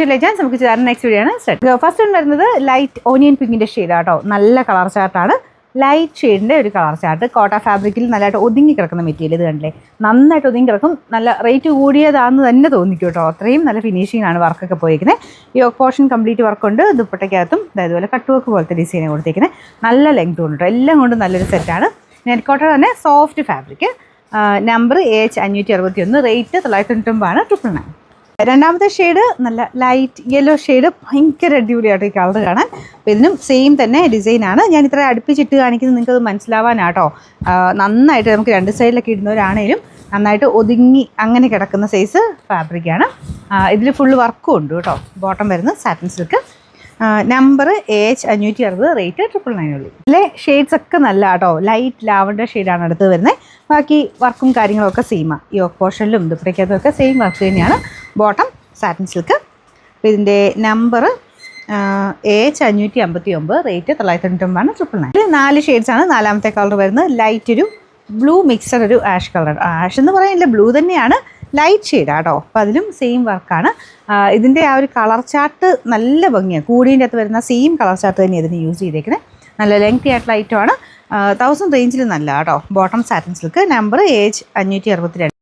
To legends. നമുക്ക് ചേർന്ന next video ആണ് സെറ്റ്. ഫസ്റ്റ് വൺ വരുന്നത് ലൈറ്റ് ഓനിയൻ പിങ്കിൻ്റെ ഷെയ്ഡാട്ടോ. നല്ല കളർ ചാർട്ടാണ്, ലൈറ്റ് ഷെയ്ഡിൻ്റെ ഒരു കളർ ചാർട്ട്. കോട്ട ഫാബ്രിക്കിൽ നല്ലതായിട്ട് ഒതുങ്ങി കിടക്കുന്ന മെറ്റീരിയൽ. ഇത് കണ്ടില്ലേ, നന്നായിട്ട് ഒതുങ്ങി കിടക്കും. നല്ല റേറ്റ് കൂടിയതാണെന്ന് തന്നെ തോന്നിക്കും കേട്ടോ. അത്രയും നല്ല ഫിനിഷിംഗ് ആണ് വർക്കൊക്കെ പോയിരിക്കുന്നത്. ഈ പോർഷൻ കംപ്ലീറ്റ് വർക്കുണ്ട്. ദുപ്പട്ടയ്ക്കകത്തും അതുപോലെ കട്ട് വർക്ക് പോലത്തെ ഡിസൈൻ കൊടുത്തിരിക്കുന്നത്. നല്ല ലെങ്ത് ഉണ്ട് കേട്ടോ. എല്ലാം കൊണ്ടും നല്ലൊരു സെറ്റാണ്. നെറ്റ് കോട്ടൺ തന്നെ soft fabric. Number AH561, rate 999 999. രണ്ടാമത്തെ ഷെയ്ഡ് നല്ല ലൈറ്റ് യെല്ലോ ഷെയ്ഡ്. ഭയങ്കര അടിപൊളിയായിട്ട് ഈ കളർ കാണാൻ. അപ്പോൾ ഇതിനും സെയിം തന്നെ ഡിസൈനാണ്. ഞാൻ ഇത്ര അടുപ്പിച്ചിട്ട് കാണിക്കുന്നത് നിങ്ങൾക്കത് മനസ്സിലാവാനാട്ടോ. നന്നായിട്ട് നമുക്ക് രണ്ട് സൈഡിലൊക്കെ ഇടുന്നവരാണേലും നന്നായിട്ട് ഒതുങ്ങി അങ്ങനെ കിടക്കുന്ന സൈസ് ഫാബ്രിക്കാണ്. ഇതിൽ ഫുള്ള് വർക്കും ഉണ്ട് കേട്ടോ. ബോട്ടം വരുന്നത് satin silk. Number AH560, rate 999. ഇതിലെ ഷെയ്ഡ്സ് ഒക്കെ നല്ല കേട്ടോ. ലൈറ്റ് ലാവൻഡർ ഷെയ്ഡാണ് അടുത്ത് വരുന്നത്. ബാക്കി വർക്കും കാര്യങ്ങളൊക്കെ സെയിമാണ്. ഈ പോർഷനിലും ദുപ്പട്ടയ്ക്കകത്തും ഒക്കെ സെയിം വർക്ക് തന്നെയാണ്. Bottom satin silk. അപ്പോൾ ഇതിൻ്റെ നമ്പർ AH559, റേറ്റ് 999 999. ഇതിൽ 4 ഷെയ്ഡ്സാണ്. നാലാമത്തെ കളർ വരുന്നത് ലൈറ്റ് ഒരു ബ്ലൂ മിക്സഡ് ഒരു ആഷ് കളർ. ആഷ് എന്ന് പറയാനില്ല, ബ്ലൂ തന്നെയാണ്, ലൈറ്റ് ഷെയ്ഡാണ് കേട്ടോ. അപ്പോൾ അതിലും സെയിം വർക്കാണ്. ഇതിൻ്റെ ആ ഒരു കളർ ചാർട്ട് നല്ല ഭംഗിയാണ്. കൂടിൻ്റെ അകത്ത് വരുന്ന സെയിം കളർ ചാർട്ട് തന്നെ ഇതിന് യൂസ് ചെയ്തേക്കുന്നത്. നല്ല ലെങ്തി ആയിട്ടുള്ള ഐറ്റമാണ്. 1000 റേഞ്ചിൽ നല്ല കേട്ടോ. Bottom satin silk. Number AH562.